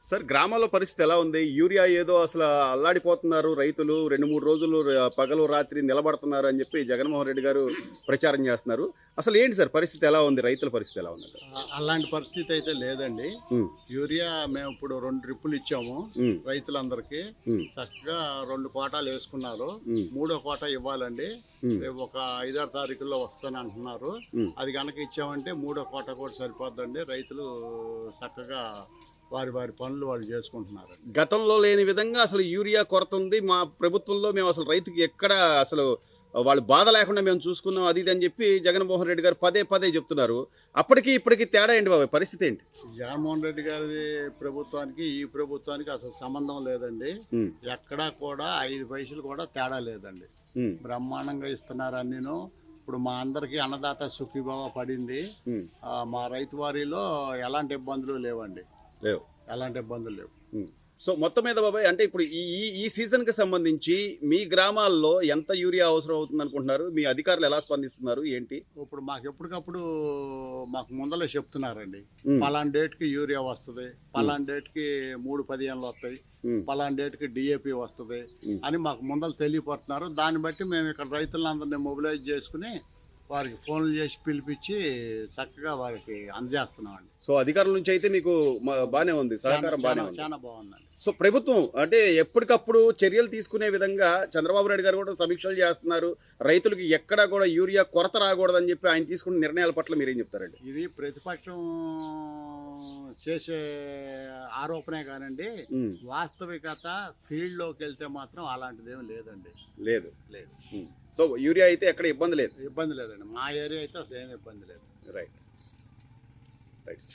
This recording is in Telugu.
సార్ గ్రామాల్లో పరిస్థితి ఎలా ఉంది? యూరియా ఏదో అసలు అల్లాడిపోతున్నారు రైతులు. 2, 3 రోజులు పగలు రాత్రి నిలబడుతున్నారు అని చెప్పి జగన్మోహన్ రెడ్డి గారు ప్రచారం చేస్తున్నారు. అసలు ఏంటి సార్ పరిస్థితి ఎలా ఉంది? రైతుల పరిస్థితి ఎలా ఉంది? అలాంటి పరిస్థితి అయితే లేదండి. హ్మ్. యూరియా మేము ఇప్పుడు 2 ట్రిప్పులు ఇచ్చాము హ్మ్. రైతులందరికీ. హ్మ్. చక్కగా 2 కోటాలు వేసుకున్నారు. హ్మ్. 3వ కోట ఇవ్వాలండి. హ్మ్. రేపు ఒక 5-6 తారీఖుల్లో వస్తాను అంటున్నారు. హ్మ్. అది కనుక ఇచ్చామంటే 3వ కోట కూడా సరిపోద్దండి. రైతులు చక్కగా వారి వారి పనులు వాళ్ళు చేసుకుంటున్నారు. గతంలో లేని విధంగా అసలు యూరియా కొరత ఉంది. మా ప్రభుత్వంలో మేము అసలు రైతుకి ఎక్కడ అసలు వాళ్ళు బాధ లేకుండా మేము చూసుకున్నాం అది ఇది అని చెప్పి జగన్మోహన్ రెడ్డి గారు పదే పదే చెప్తున్నారు. అప్పటికి ఇప్పటికి తేడా ఏంటి బాబాయ్? పరిస్థితి ఏంటి? జగన్మోహన్ రెడ్డి గారి ప్రభుత్వానికి ఈ ప్రభుత్వానికి అసలు సంబంధం లేదండి. హ్మ్. ఎక్కడా కూడా 5 పైసలు కూడా తేడా లేదండి. హ్మ్. బ్రహ్మాండంగా ఇస్తున్నారు అన్నీను. ఇప్పుడు మా అందరికీ అన్నదాత సుఖీభావ పడింది. హ్మ్. మా రైతు వారీలో ఎలాంటి ఇబ్బందులు లేవండి. లేవు. ఎలాంటి ఇబ్బందులు లేవు. హ్మ్. సో మొత్తం మీద బాబాయ్ అంటే ఇప్పుడు ఈ ఈ ఈ సీజన్‌కి సంబంధించి మీ గ్రామాల్లో ఎంత యూరియా అవసరం అవుతుందనుకుంటున్నారు? మీ అధికారులు ఎలా స్పందిస్తున్నారు? ఏంటి? ఇప్పుడు మాకు ఎప్పటికప్పుడు మాకు ముందలే చెప్తున్నారండి. హ్మ్. పలానా డేట్‌కి యూరియా వస్తది. పలానా డేట్‌కి 3-15 వస్తాయి. హ్మ్. పలానా డేట్‌కి డీఏపీ వస్తది హ్మ్. అని మాకు ముందల తెలియపడుతున్నారు. దాన్ని బట్టి మేము ఇక్కడ రైతులందరినీ మొబిలైజ్ చేసుకుని వారికి ఫోన్లు చేసి పిలిపించి చక్కగా వారికి అందజేస్తున్నామండి. సో అధికారుల నుంచి అయితే మీకు బానే ఉంది. సహకారం బానే ఉంది. చాలా బాగుందండి. సో ప్రభుత్వం అంటే ఎప్పటికప్పుడు చర్యలు తీసుకునే విధంగా చంద్రబాబు నాయుడు గారు కూడా సమీక్షలు చేస్తున్నారు. రైతులకు ఎక్కడా కూడా యూరియా కొరత రాకూడదని చెప్పి ఆయన తీసుకున్న నిర్ణయాల పట్ల మీరేం చెప్తారండి? ఇది ప్రతిపక్షం చేసే ఆరోపణే కానండి. హ్మ్. వాస్తవికత ఫీల్డ్‌లోకి వెళ్తే మాత్రం అలాంటిదేమీ లేదండి. లేదు. లేదు. హ్మ్. సో యూరియా అయితే ఎక్కడ ఇబ్బంది లేదు. ఇబ్బంది లేదండి. మా ఏరియా అయితే అసలు ఏమి ఇబ్బంది లేదు. రైట్. రైట్.